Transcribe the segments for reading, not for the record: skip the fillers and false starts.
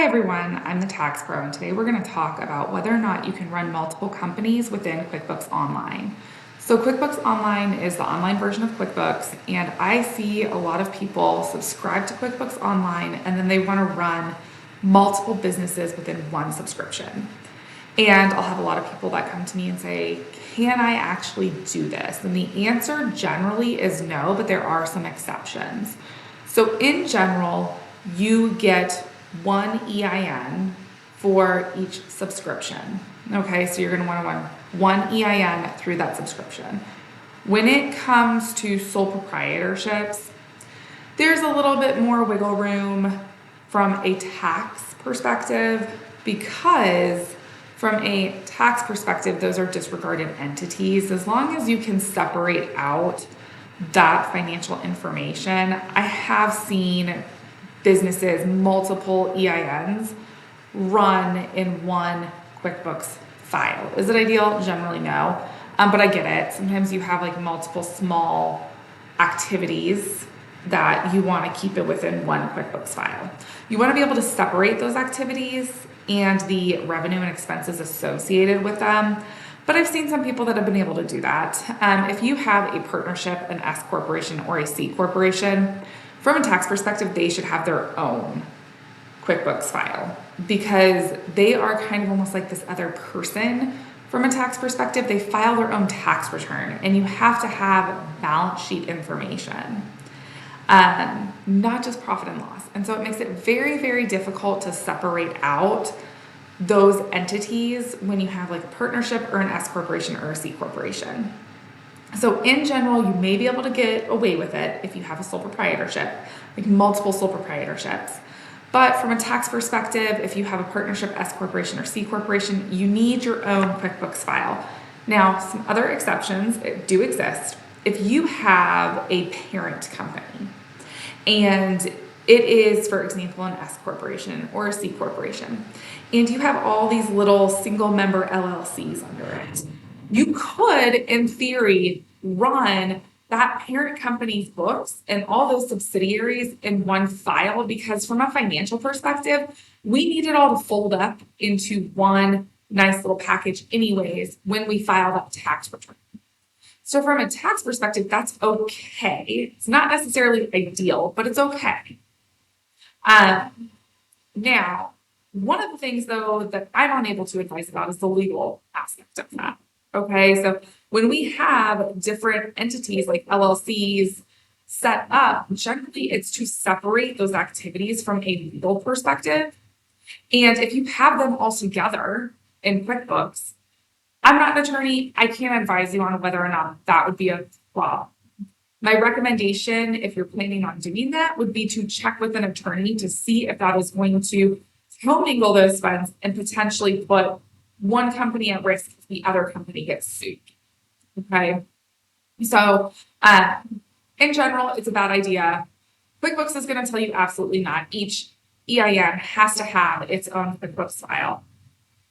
Hi everyone, I'm the Tax Pro, and today we're going to talk about whether or not you can run multiple companies within QuickBooks Online. So QuickBooks Online is the online version of QuickBooks, and I see a lot of people subscribe to QuickBooks Online and then they want to run multiple businesses within one subscription. And I'll have a lot of people that come to me and say, can I actually do this? And the answer generally is no, but there are some exceptions. So in general, you get one EIN for each subscription. Okay, so you're going to want to run one EIN through that subscription. When it comes to sole proprietorships, there's a little bit more wiggle room from a tax perspective, because from a tax perspective, those are disregarded entities. As long as you can separate out that financial information, I have seen businesses, multiple EINs, run in one QuickBooks file. Is it ideal? Generally no, but I get it. Sometimes you have like multiple small activities that you want to keep it within one QuickBooks file. You want to be able to separate those activities and the revenue and expenses associated with them. But I've seen some people that have been able to do that. If you have a partnership, an S corporation or a C corporation, from a tax perspective, they should have their own QuickBooks file, because they are kind of almost like this other person. From a tax perspective, they file their own tax return, and you have to have balance sheet information, not just profit and loss. And so it makes it very, very difficult to separate out those entities when you have like a partnership or an S corporation or a C corporation. So in general, you may be able to get away with it if you have a sole proprietorship, like multiple sole proprietorships. But from a tax perspective, if you have a partnership, S corporation or C corporation, you need your own QuickBooks file. Now, some other exceptions do exist. If you have a parent company and it is, for example, an S corporation or a C corporation, and you have all these little single member LLCs under it, you could, in theory, run that parent company's books and all those subsidiaries in one file, because from a financial perspective, we need it all to fold up into one nice little package anyways when we file that tax return. So from a tax perspective, that's okay. It's not necessarily ideal, but it's okay. Now, one of the things, though, that I'm unable to advise about is the legal aspect of that. Okay, so when we have different entities like LLCs set up, generally it's to separate those activities from a legal perspective. And if you have them all together in QuickBooks, I'm not an attorney. I can't advise you on whether or not that would be a problem. My recommendation, if you're planning on doing that, would be to check with an attorney to see if that is going to commingle those funds and potentially put one company at risk if the other company gets sued. Okay, so in general, it's a bad idea. QuickBooks is going to tell you absolutely not. Each EIN has to have its own QuickBooks file.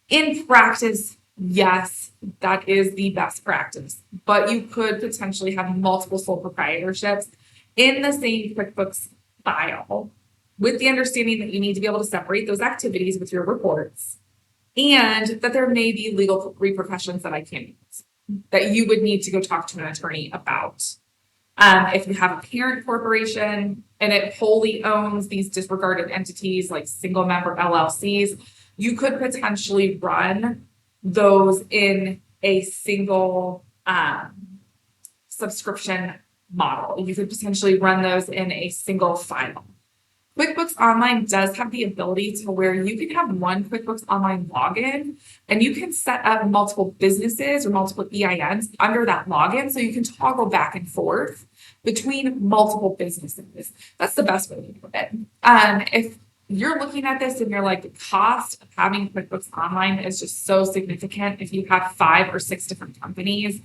In practice, yes, that is the best practice, but you could potentially have multiple sole proprietorships in the same QuickBooks file, with the understanding that you need to be able to separate those activities with your reports, and that there may be legal repercussions that I can't use, that you would need to go talk to an attorney about. If you have a parent corporation and it wholly owns these disregarded entities like single member LLCs, you could potentially run those in a single subscription model. You could potentially run those in a single file. QuickBooks Online does have the ability to where you can have one QuickBooks Online login and you can set up multiple businesses or multiple EINs under that login, so you can toggle back and forth between multiple businesses. That's the best way to do it. If you're looking at this and you're like, the cost of having QuickBooks Online is just so significant if you have 5 or 6 different companies.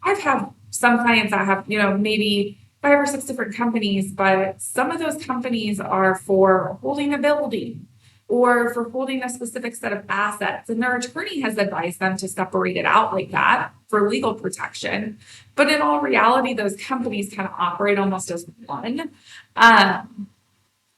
I've had some clients that have, maybe 5 or 6 different companies, but some of those companies are for holding a building or for holding a specific set of assets, and their attorney has advised them to separate it out like that for legal protection. But in all reality, those companies kind of operate almost as one.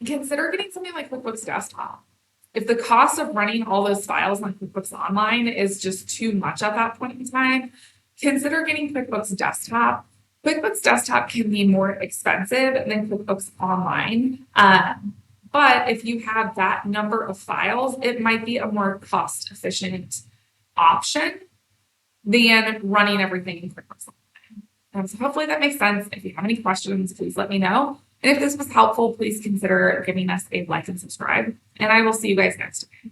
Consider getting something like QuickBooks Desktop. If the cost of running all those files on QuickBooks Online is just too much at that point in time, consider getting QuickBooks Desktop. QuickBooks Desktop can be more expensive than QuickBooks Online. But if you have that number of files, it might be a more cost-efficient option than running everything in QuickBooks Online. So hopefully that makes sense. If you have any questions, please let me know. And if this was helpful, please consider giving us a like and subscribe. And I will see you guys next time.